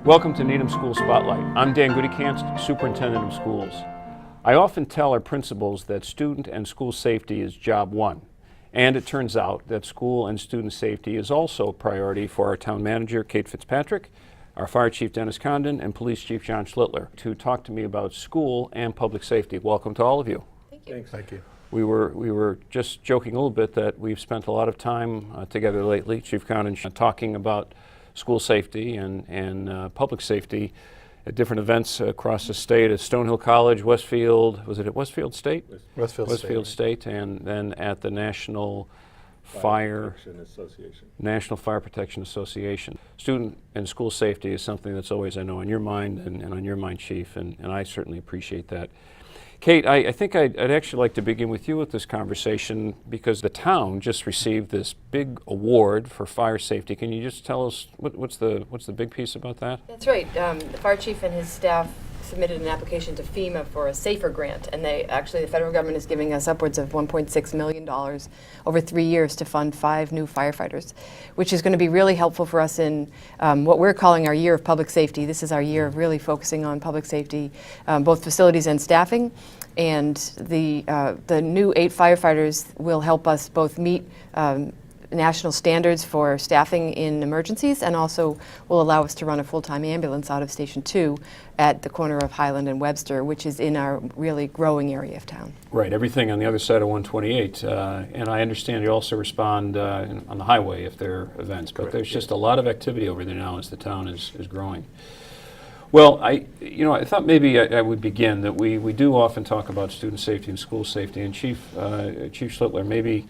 Welcome to Needham School Spotlight. I'm Dan Goodykamst, Superintendent of Schools. I often tell our principals that student and school safety is job one. And it turns out that school and student safety is also a priority for our town manager, Kate Fitzpatrick, our fire chief, Dennis Condon, and police chief, John Schlittler, to talk to me about school and public safety. Welcome to all of you. Thank you. Thanks. Thank you. We were just joking a little bit that we've spent a lot of time together lately, Chief Condon, talking about school safety and public safety at different events across the state at Stonehill College, Westfield, was it at Westfield State? Westfield State, and then at the National Fire Protection Association. Student and school safety is something that's always, I know, on your mind and on your mind, Chief, and I certainly appreciate that. Kate, I think I'd actually like to begin with you with this conversation because the town just received this big award for fire safety. Can you just tell us what's the big piece about that? That's right. The fire chief and his staff submitted an application to FEMA for a SAFER grant, and the federal government is giving us upwards of $1.6 million over 3 years to fund 5 new firefighters, which is going to be really helpful for us in what we're calling our year of public safety. This is our year of really focusing on public safety, both facilities and staffing. And the new 8 firefighters will help us both meet national standards for staffing in emergencies, and also will allow us to run a full-time ambulance out of Station 2 at the corner of Highland and Webster, which is in our really growing area of town. Right, everything on the other side of 128. And I understand you also respond on the highway if there are events, but there's just a lot of activity over there now as the town is growing. Well, I thought maybe I would begin that we do often talk about student safety and school safety, and Chief Schlittler, maybe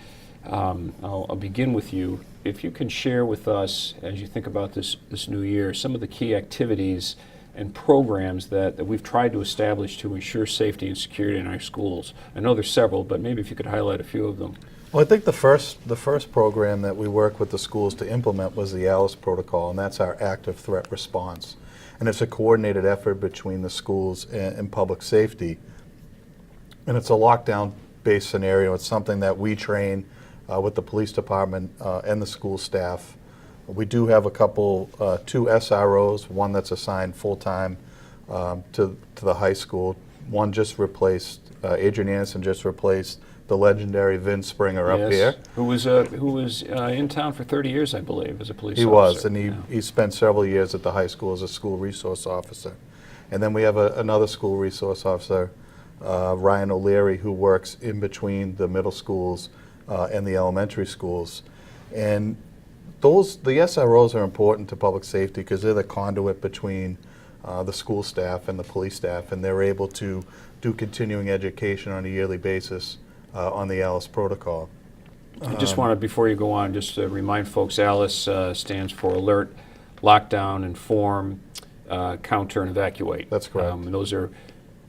I'll begin with you. If you can share with us, as you think about this new year, some of the key activities and programs that we've tried to establish to ensure safety and security in our schools. I know there's several, but maybe if you could highlight a few of them. Well, I think the first program that we worked with the schools to implement was the ALICE protocol, and that's our active threat response. And it's a coordinated effort between the schools and public safety. And it's a lockdown-based scenario. It's something that we train with the police department and the school staff. We do have a couple, 2 SROs, one that's assigned full-time to the high school. One just replaced, Adrian Anderson just replaced the legendary Vince Springer up here. Who was in town for 30 years, I believe, as a police officer. He was, and he spent several years at the high school as a school resource officer. And then we have another school resource officer, Ryan O'Leary, who works in between the middle schools and the elementary schools. And the SROs are important to public safety because they're the conduit between the school staff and the police staff, and they're able to do continuing education on a yearly basis on the ALICE protocol. I just want to, before you go on, just to remind folks, ALICE stands for Alert, Lockdown, Inform, Counter, and Evacuate. That's correct. Those are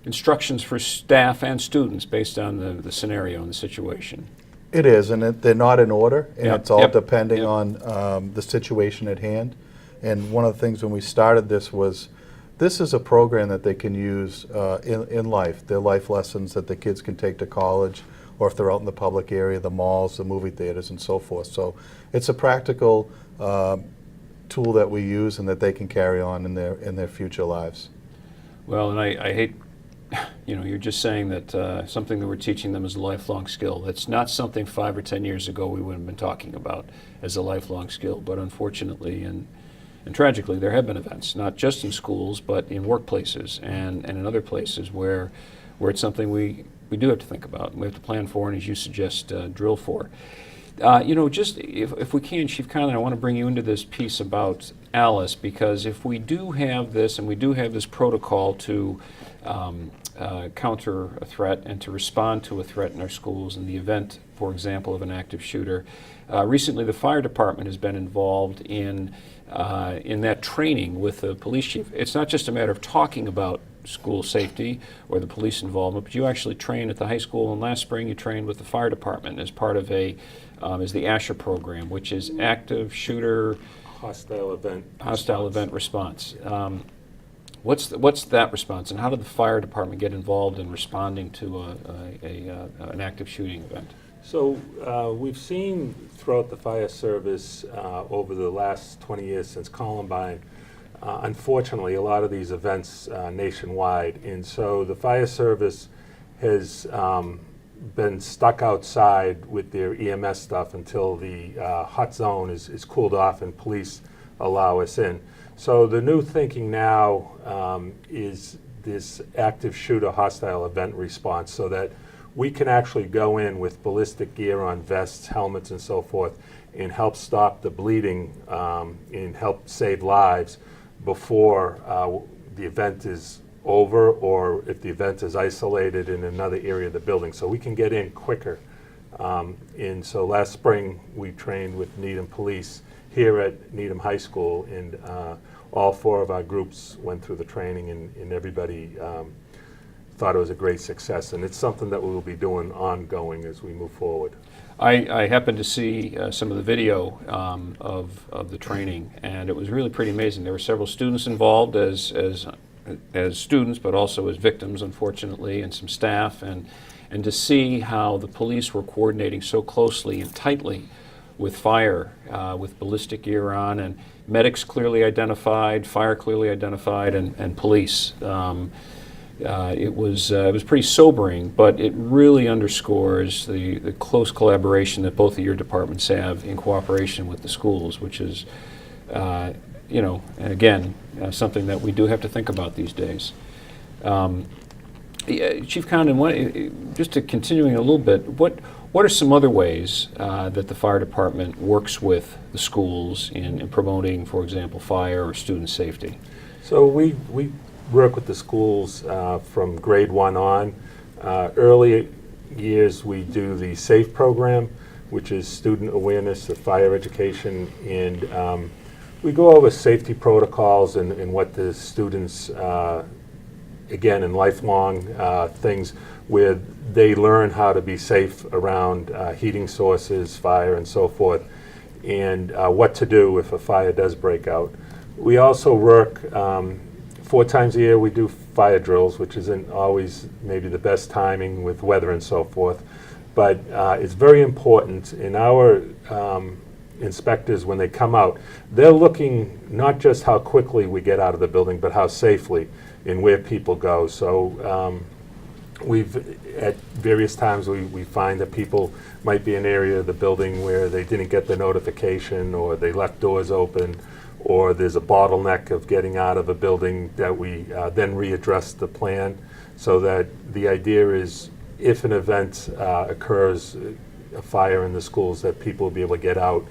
instructions for staff and students based on the scenario and the situation. It is, and they're not in order, and it's all depending on the situation at hand. And one of the things when we started this was, this is a program that they can use in life. They're life lessons that the kids can take to college, or if they're out in the public area, the malls, the movie theaters, and so forth. So it's a practical tool that we use and that they can carry on in their future lives. Well, and I hate, you're just saying that something that we're teaching them is a lifelong skill. That's not something 5 or 10 years ago we would have been talking about as a lifelong skill, but unfortunately and tragically there have been events, not just in schools, but in workplaces and in other places where it's something we do have to think about, and we have to plan for, and as you suggest, drill for. Just if we can, Chief Condon, I want to bring you into this piece about ALICE, because if we do have this, and we do have this protocol to counter a threat and to respond to a threat in our schools in the event, for example, of an active shooter, recently the fire department has been involved in that training with the police chief. It's not just a matter of talking about school safety or the police involvement, but you actually train at the high school, and last spring you trained with the fire department as part of is the ASHA program, which is Active Shooter Hostile Event Response. What's that response, and how did the fire department get involved in responding to an active shooting event? So we've seen throughout the fire service over the last 20 years since Columbine unfortunately, a lot of these events nationwide. And so the fire service has been stuck outside with their EMS stuff until the hot zone is cooled off and police allow us in. So the new thinking now is this active shooter hostile event response, so that we can actually go in with ballistic gear on, vests, helmets, and so forth, and help stop the bleeding and help save lives before the event is over, or if the event is isolated in another area of the building. So we can get in quicker. And so last spring we trained with Needham Police here at Needham High School, and all 4 of our groups went through the training, and everybody thought it was a great success, and it's something that we will be doing ongoing as we move forward. I happened to see some of the video of the training, and it was really pretty amazing. There were several students involved as students, but also as victims, unfortunately, and some staff, and to see how the police were coordinating so closely and tightly with fire, with ballistic gear on, and medics clearly identified, fire clearly identified, and police. It was pretty sobering, but it really underscores the close collaboration that both of your departments have in cooperation with the schools, which is, you know, and again, something that we do have to think about these days. Chief Condon, just to continuing a little bit, what are some other ways that the fire department works with the schools in promoting, for example, fire or student safety? So we work with the schools from grade 1 on. Early years we do the SAFE program, which is student awareness of fire education, and we go over safety protocols and what the students, again, in lifelong things where they learn how to be safe around heating sources, fire, and so forth, and what to do if a fire does break out. We also work 4 times a year. We do fire drills, which isn't always maybe the best timing with weather and so forth, but it's very important. In our inspectors, when they come out, they're looking not just how quickly we get out of the building, but how safely and where people go. So we've, at various times, we find that people might be in an area of the building where they didn't get the notification, or they left doors open, or there's a bottleneck of getting out of a building, that we then readdress the plan, so that the idea is if an event occurs, a fire in the schools, that people will be able to get out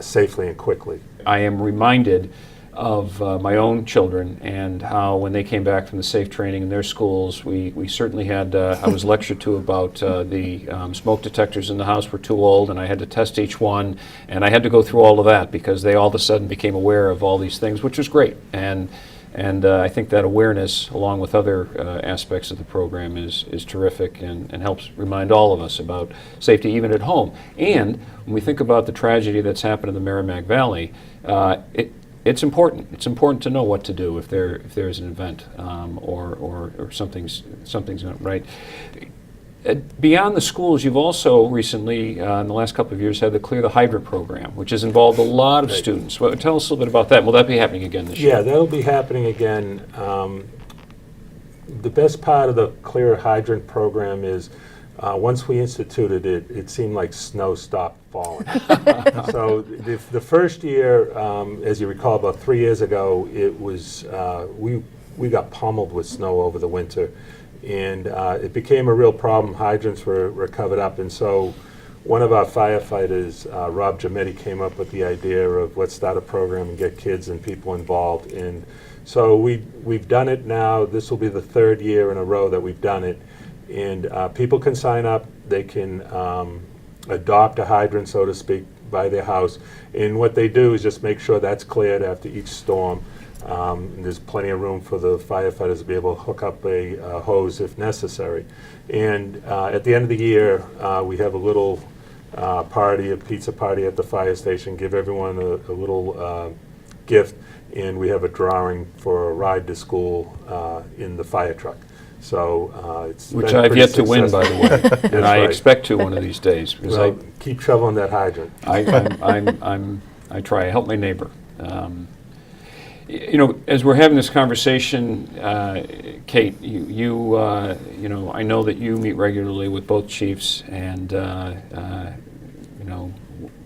safely and quickly. I am reminded of my own children and how when they came back from the SAFE training in their schools, we certainly had, I was lectured to about the smoke detectors in the house were too old, and I had to test each one, and I had to go through all of that because they all of a sudden became aware of all these things, which was great. And I think that awareness, along with other aspects of the program, is terrific and helps remind all of us about safety even at home. And when we think about the tragedy that's happened in the Merrimack Valley, it's important. It's important to know what to do if there's an event or something's not right. Beyond the schools, you've also recently, in the last couple of years, had the Clear the Hydrant program, which has involved a lot of students. Well, tell us a little bit about that. Will that be happening again this year? Yeah, that'll be happening again. The best part of the Clear Hydrant program is once we instituted it, it seemed like snow stopped falling. So the first year, as you recall, about 3 years ago, it was we got pummeled with snow over the winter, and it became a real problem. Hydrants were covered up, and so one of our firefighters, Rob Giametti, came up with the idea of let's start a program and get kids and people involved. And so we've done it now. This will be the 3rd year in a row that we've done it. And people can sign up. They can adopt a hydrant, so to speak, by their house. And what they do is just make sure that's cleared after each storm. And there's plenty of room for the firefighters to be able to hook up a hose if necessary. And at the end of the year, we have a little party, a pizza party at the fire station, give everyone a little gift, and we have a drawing for a ride to school in the fire truck. So it's which I've yet to win, by the way, and I expect to one of these days. Because well, keep shoveling that hydrant. I try. I help my neighbor. You know, as we're having this conversation, Kate, you know, I know that you meet regularly with both chiefs, and you know,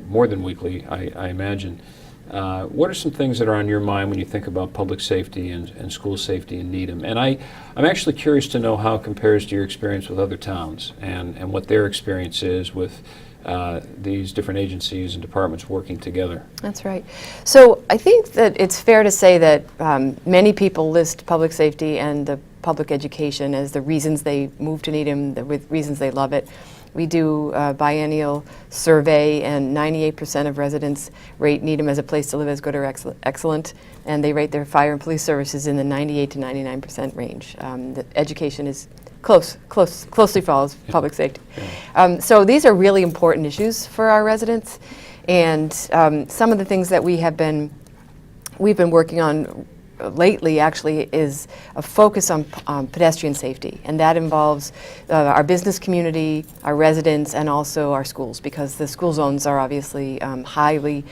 more than weekly, I imagine. What are some things that are on your mind when you think about public safety and school safety in Needham? And I'm actually curious to know how it compares to your experience with other towns, and what their experience is with these different agencies and departments working together. That's right. So I think that it's fair to say that many people list public safety and the public education as the reasons they move to Needham, the reasons they love it. We do a biennial survey, and 98% of residents rate Needham as a place to live as good or excellent, and they rate their fire and police services in the 98 to 99% range. The education is closely follows public safety. Yeah. So these are really important issues for our residents, and some of the things that we've been working on lately actually is a focus on pedestrian safety, and that involves our business community, our residents, and also our schools, because the school zones are obviously highly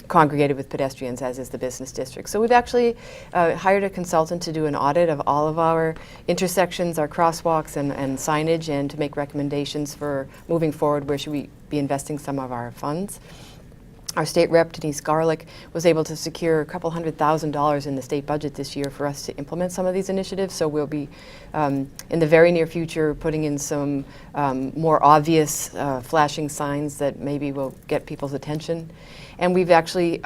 congregated with pedestrians, as is the business district. So we've actually hired a consultant to do an audit of all of our intersections, our crosswalks, and signage, and to make recommendations for moving forward where should we be investing some of our funds. Our state rep, Denise Garlick, was able to secure a couple $100,000 in the state budget this year for us to implement some of these initiatives. So we'll be, in the very near future, putting in some more obvious flashing signs that maybe will get people's attention. And we've actually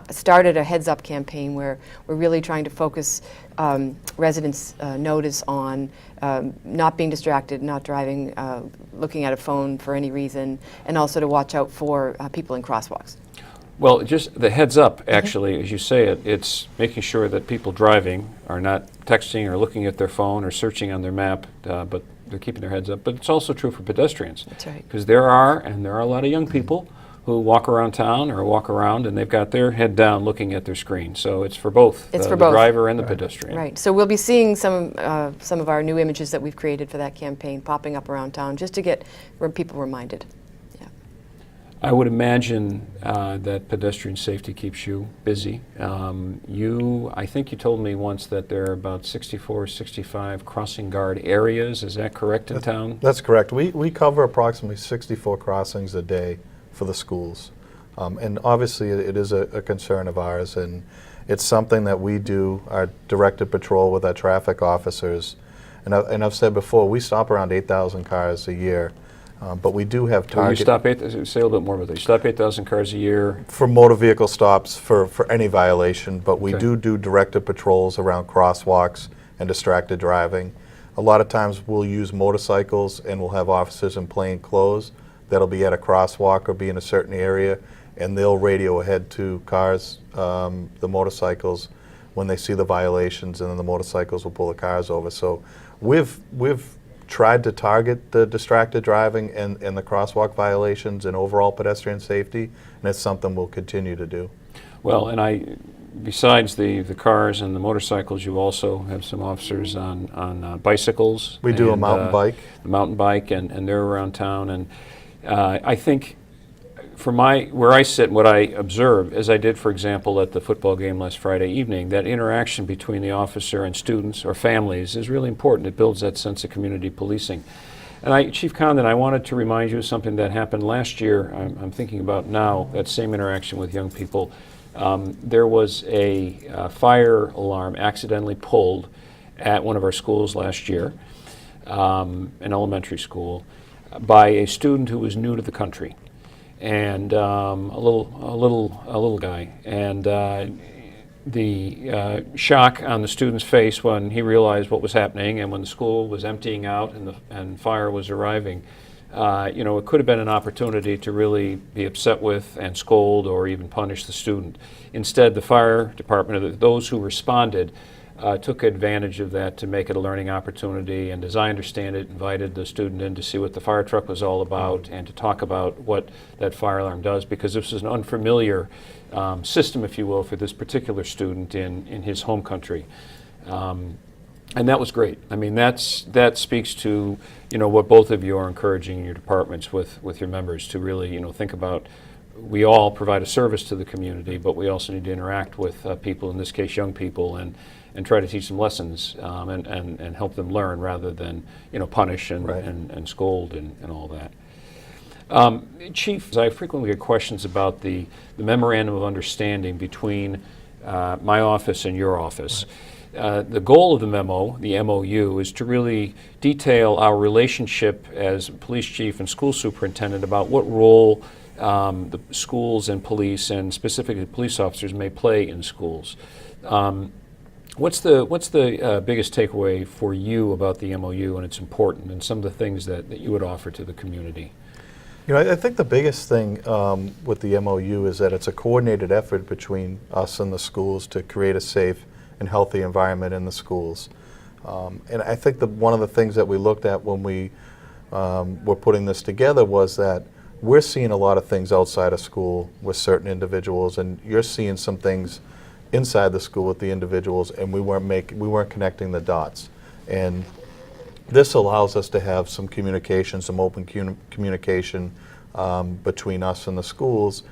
started a heads up campaign where we're really trying to focus residents' notice on not being distracted, not driving, looking at a phone for any reason, and also to watch out for people in crosswalks. Well, just the heads up, actually, as you say it, it's making sure that people driving are not texting or looking at their phone or searching on their map, but they're keeping their heads up. But it's also true for pedestrians. That's right. Because there are a lot of young people who walk around town or walk around, and they've got their head down looking at their screen. So it's for both, the driver and the pedestrian. Right. So we'll be seeing some of our new images that we've created for that campaign popping up around town, just to get people reminded. Yeah. I would imagine that pedestrian safety keeps you busy. I think you told me once that there are about 64, 65 crossing guard areas. Is that correct in town? That's correct. We cover approximately 64 crossings a day for the schools. And obviously it is a concern of ours, and it's something that we do, our directed patrol with our traffic officers. And I've said before, we stop around 8,000 cars a year, but we do have target... You stop say a little bit more about that. You stop 8,000 cars a year? For motor vehicle stops for any violation, but we Okay. do directed patrols around crosswalks and distracted driving. A lot of times we'll use motorcycles, and we'll have officers in plain clothes that'll be at a crosswalk or be in a certain area, and they'll radio ahead to cars, the motorcycles, when they see the violations, and then the motorcycles will pull the cars over. So we've tried to target the distracted driving and the crosswalk violations and overall pedestrian safety, and it's something we'll continue to do. Well, and besides the cars and the motorcycles, you also have some officers on bicycles. We do a and, mountain bike. The mountain bike, and they're around town. And I think from where I sit and what I observe, as I did, for example, at the football game last Friday evening, that interaction between the officer and students or families is really important. It builds that sense of community policing. And Chief Condon, I wanted to remind you of something that happened last year. I'm thinking about now, that same interaction with young people. There was a fire alarm accidentally pulled at one of our schools last year, an elementary school, by a student who was new to the country, and a little guy. And the shock on the student's face when he realized what was happening, and when the school was emptying out and fire was arriving, it could have been an opportunity to really be upset with and scold or even punish the student. Instead, the fire department, those who responded, took advantage of that to make it a learning opportunity, and as I understand it, invited the student in to see what the fire truck was all about and to talk about what that fire alarm does, because this is an unfamiliar system, if you will, for this particular student in his home country. And that was great. I mean, that speaks to what both of you are encouraging in your departments with your members to really think about we all provide a service to the community, but we also need to interact with people, in this case young people, and try to teach them lessons and help them learn rather than punish and, Right. and scold and all that. Chief, I frequently get questions about the memorandum of understanding between my office and your office. The goal of the memo, the MOU, is to really detail our relationship as police chief and school superintendent about what role the schools and police, and specifically police officers, may play in schools. What's the biggest takeaway for you about the MOU and its importance, and some of the things that you would offer to the community? I think the biggest thing with the MOU is that it's a coordinated effort between us and the schools to create a safe and healthy environment in the schools. And I think one of the things that we looked at when we were putting this together was that we're seeing a lot of things outside of school with certain individuals, and you're seeing some things inside the school with the individuals, and we weren't connecting the dots. And this allows us to have some communication, some open communication between us and the schools,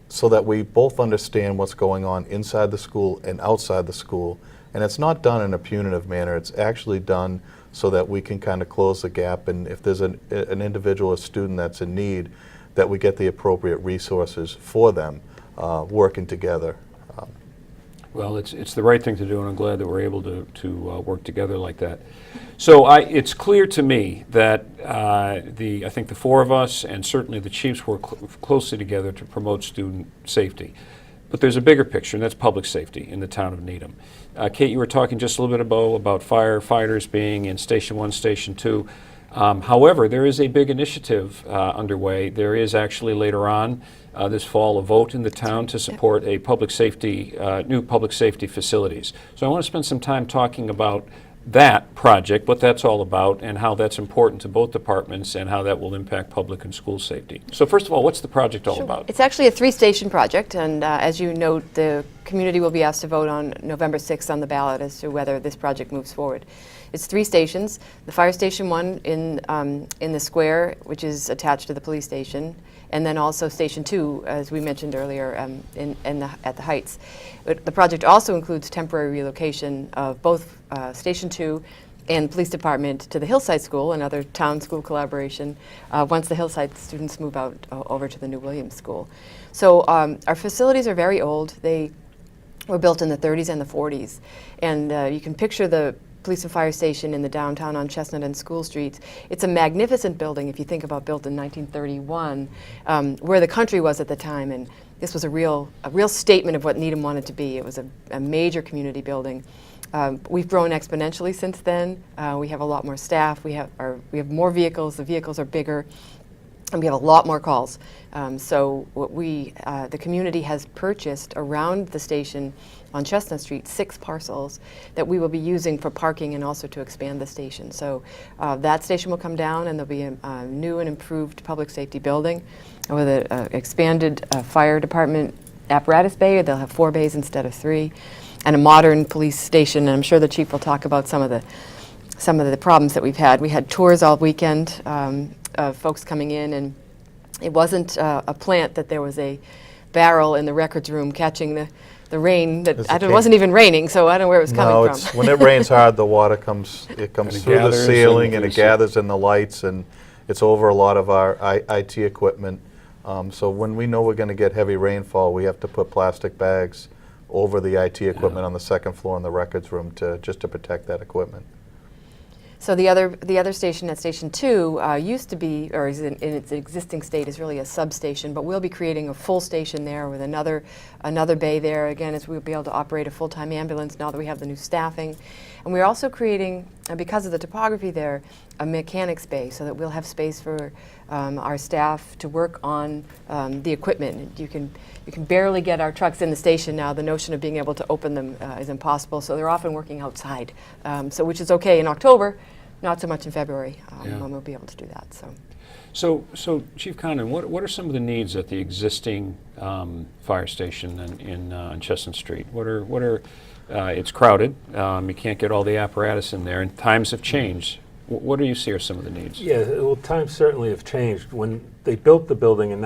so that we both understand what's going on inside the school and outside the school. And it's not done in a punitive manner. It's actually done so that we can kind of close the gap, and if there's an individual or student that's in need, that we get the appropriate resources for them working together. Well, it's the right thing to do, and I'm glad that we're able to work together like that. So it's clear to me that I think the four of us, and certainly the chiefs, work closely together to promote student safety. But there's a bigger picture, and that's public safety in the town of Needham. Kate, you were talking just a little bit about firefighters being in Station 1, Station 2. However, there is a big initiative underway. There is actually later on this fall a vote in the town to support a public safety, new public safety facilities. So I want to spend some time talking about that project, what that's all about, and how that's important to both departments, and how that will impact public and school safety. So first of all, what's the project all about? It's actually a 3-station project, and as you note, the community will be asked to vote on November 6th on the ballot as to whether this project moves forward. It's 3 stations: the fire station 1 in the square, which is attached to the police station, and then also Station 2, as we mentioned earlier, at the Heights. But the project also includes temporary relocation of both Station 2 and the police department to the Hillside School, another town school collaboration, once the Hillside students move out over to the New Williams School. So our facilities are very old. They were built in the 30s and the 40s. And you can picture the police and fire station in the downtown on Chestnut and School Streets. It's a magnificent building if you think about built in 1931, where the country was at the time, and this was a real statement of what Needham wanted to be. It was a major community building. We've grown exponentially since then. We have a lot more staff. We have more vehicles. The vehicles are bigger, and we have a lot more calls. So what the community has purchased around the station on Chestnut Street 6 parcels that we will be using for parking and also to expand the station. So that station will come down, and there'll be a new and improved public safety building with an expanded fire department apparatus bay. They'll have 4 bays instead of 3, and a modern police station. And I'm sure the chief will talk about some of the problems that we've had. We had tours all weekend of folks coming in, and it wasn't a plant that there was a barrel in the records room catching the rain. It wasn't even raining, so I don't know where it was coming from. When it rains hard, the water comes through the ceiling, and it gathers in the lights, and it's over a lot of our IT equipment. So when we know we're going to get heavy rainfall, we have to put plastic bags over the IT equipment on the second floor in the records room just to protect that equipment. So the other station at Station 2 used to be, or is in its existing state, is really a substation, but we'll be creating a full station there with another bay there, again, as we'll be able to operate a full-time ambulance now that we have the new staffing. And we're also creating, because of the topography there, a mechanics bay, so that we'll have space for our staff to work on the equipment. You can barely get our trucks in the station now. The notion of being able to open them is impossible, so they're often working outside, which is okay in October, not so much in February, when we'll be able to do that. So Chief Condon, what are some of the needs at the existing fire station in Chestnut Street? It's crowded. You can't get all the apparatus in there, and times have changed. What do you see are some of the needs? Yeah, well, times certainly have changed. When they built the building in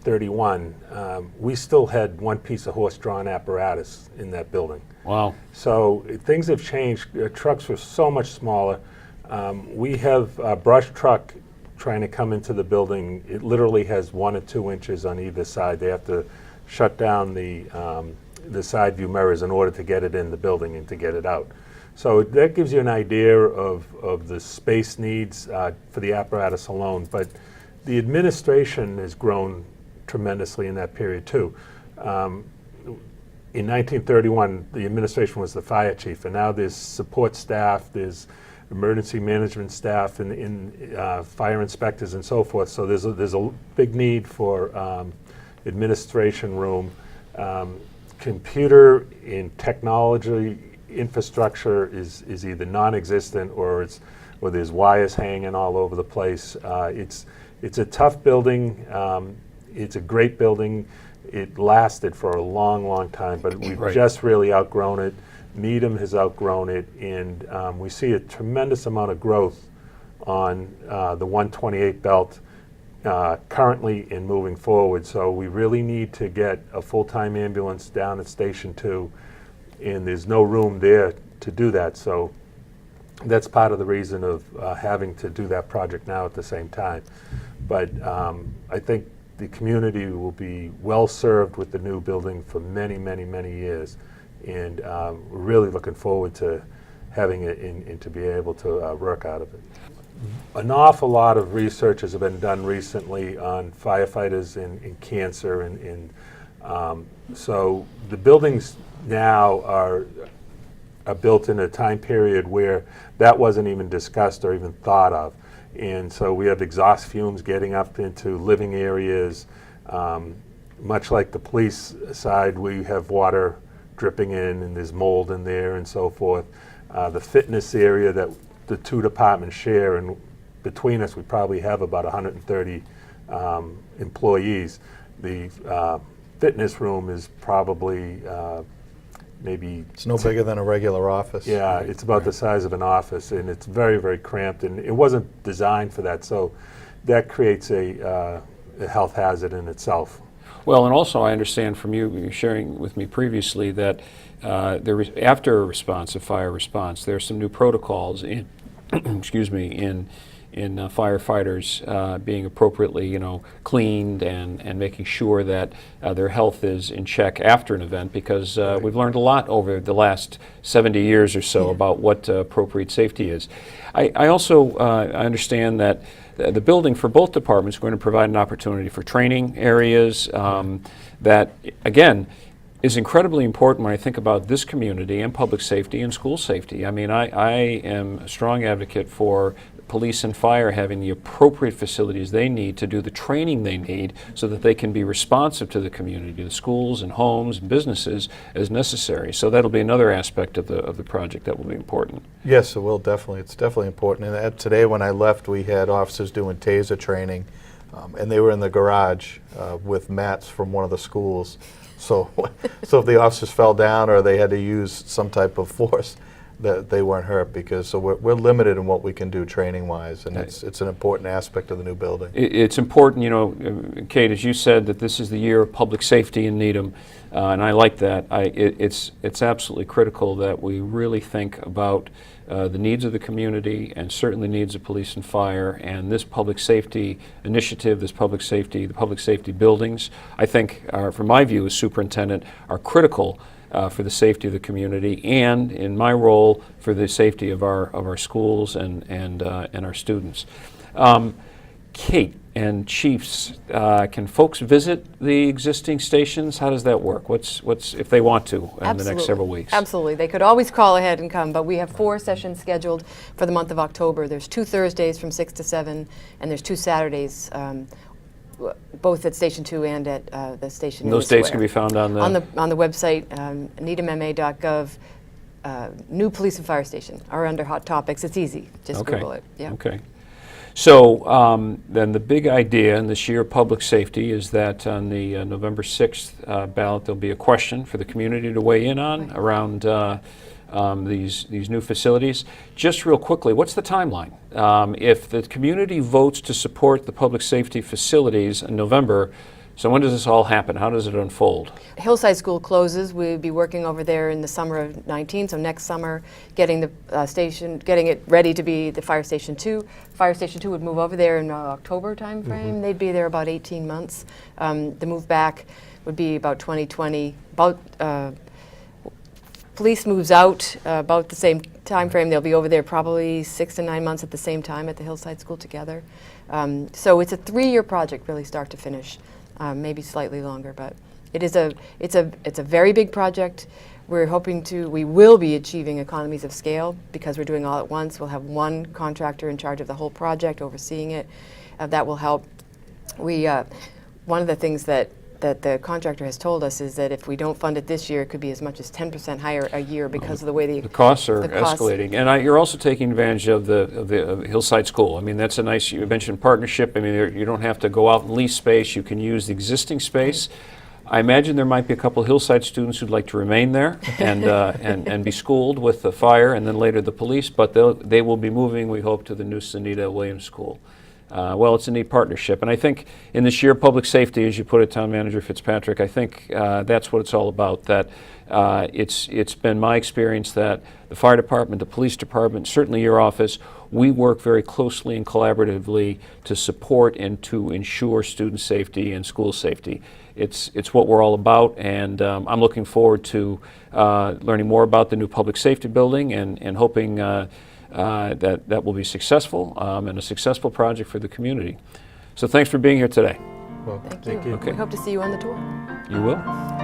1931, we still had one piece of horse-drawn apparatus in that building. Wow. So things have changed. Trucks were so much smaller. We have a brush truck trying to come into the building. It literally has 1 or 2 inches on either side. They have to shut down the side view mirrors in order to get it in the building and to get it out. So that gives you an idea of the space needs for the apparatus alone. But the administration has grown tremendously in that period too. In 1931, the administration was the fire chief, and now there's support staff, there's emergency management staff, and fire inspectors and so forth. So there's a big need for administration room, computer and technology infrastructure is either non-existent or there's wires hanging all over the place. It's a tough building. It's a great building. It lasted for a long, long time, but we've just really outgrown it. Needham has outgrown it, and we see a tremendous amount of growth on the 128 belt currently and moving forward. So we really need to get a full-time ambulance down at Station 2, and there's no room there to do that. So that's part of the reason of having to do that project now at the same time. But I think the community will be well served with the new building for many, many, many years. And we're really looking forward to having it and to be able to work out of it. An awful lot of research has been done recently on firefighters and cancer. So the buildings now are built in a time period where that wasn't even discussed or even thought of. And so we have exhaust fumes getting up into living areas. Much like the police side, we have water dripping in and there's mold in there and so forth. The fitness area that the 2 departments share, and between us we probably have about 130 employees. The fitness room is probably maybe... It's no bigger than a regular office. Yeah, it's about the size of an office, and it's very, very cramped, and it wasn't designed for that, so that creates a health hazard in itself. Well, and also I understand from you sharing with me previously that after a response, a fire response, there are some new protocols in, excuse me, in firefighters being appropriately, cleaned and making sure that their health is in check after an event, because we've learned a lot over the last 70 years or so about what appropriate safety is. I also I understand that the building for both departments is going to provide an opportunity for training areas that, again, is incredibly important when I think about this community and public safety and school safety. I mean, I am a strong advocate for police and fire having the appropriate facilities they need to do the training they need so that they can be responsive to the community, the schools and homes and businesses as necessary. So that'll be another aspect of the project that will be important. Yes, it will definitely. It's definitely important. And today when I left, we had officers doing taser training, and they were in the garage with mats from one of the schools. So if the officers fell down or they had to use some type of force, that they weren't hurt, because we're limited in what we can do training-wise, and it's an important aspect of the new building. It's important, Kate, as you said, that this is the year of public safety in Needham, and I like that. It's absolutely critical that we really think about the needs of the community and certainly needs of police and fire, and this public safety initiative, the public safety buildings, I think, from my view as superintendent, are critical for the safety of the community, and in my role for the safety of our schools and our students. Kate and chiefs, can folks visit the existing stations? How does that work? What's if they want to in the next several weeks? Absolutely. They could always call ahead and come, but we have 4 sessions scheduled for the month of October. There's 2 Thursdays from 6 to 7, and there's 2 Saturdays, both at Station 2 and at the station. And those dates can be found on the website, needhamma.gov. New police and fire station are under hot topics. It's easy. Just Google it. Yeah. Okay. So then the big idea in this year of public safety is that on the November 6th ballot there'll be a question for the community to weigh in on around these new facilities. Just real quickly, what's the timeline? If the community votes to support the public safety facilities in November, So when does this all happen? How does it unfold? Hillside School closes. We'll be working over there in the summer of 19, so next summer, getting the station, getting it ready to be the Fire Station 2. Fire Station 2 would move over there in October timeframe. They'd be there about 18 months. The move back would be about 2020. Police moves out about the same time frame. They'll be over there probably 6 to 9 months at the same time at the Hillside School together. So it's a 3-year project, really, start to finish. Maybe slightly longer, but it's a very big project. We will be achieving economies of scale because we're doing all at once. We'll have one contractor in charge of the whole project, overseeing it. That will help. One of the things that the contractor has told us is that if we don't fund it this year, it could be as much as 10% higher a year because of the way The costs are the costs- escalating. And you're also taking advantage of the Hillside School. I mean, that's a nice, you mentioned partnership. I mean, you don't have to go out and lease space. You can use the existing space. I imagine there might be a couple of Hillside students who'd like to remain there and be schooled with the fire and then later the police, but they will be moving, we hope, to the new Sunita Williams School. Well, it's a neat partnership. And I think in this year of public safety, as you put it, Town Manager Fitzpatrick, I think that's what it's all about. That it's been my experience that the fire department, the police department, certainly your office, we work very closely and collaboratively to support and to ensure student safety and school safety. It's what we're all about, and I'm looking forward to learning more about the new public safety building and hoping that will be successful and a successful project for the community. So thanks for being here today. Well, Thank you. Okay. We hope to see you on the tour. You will?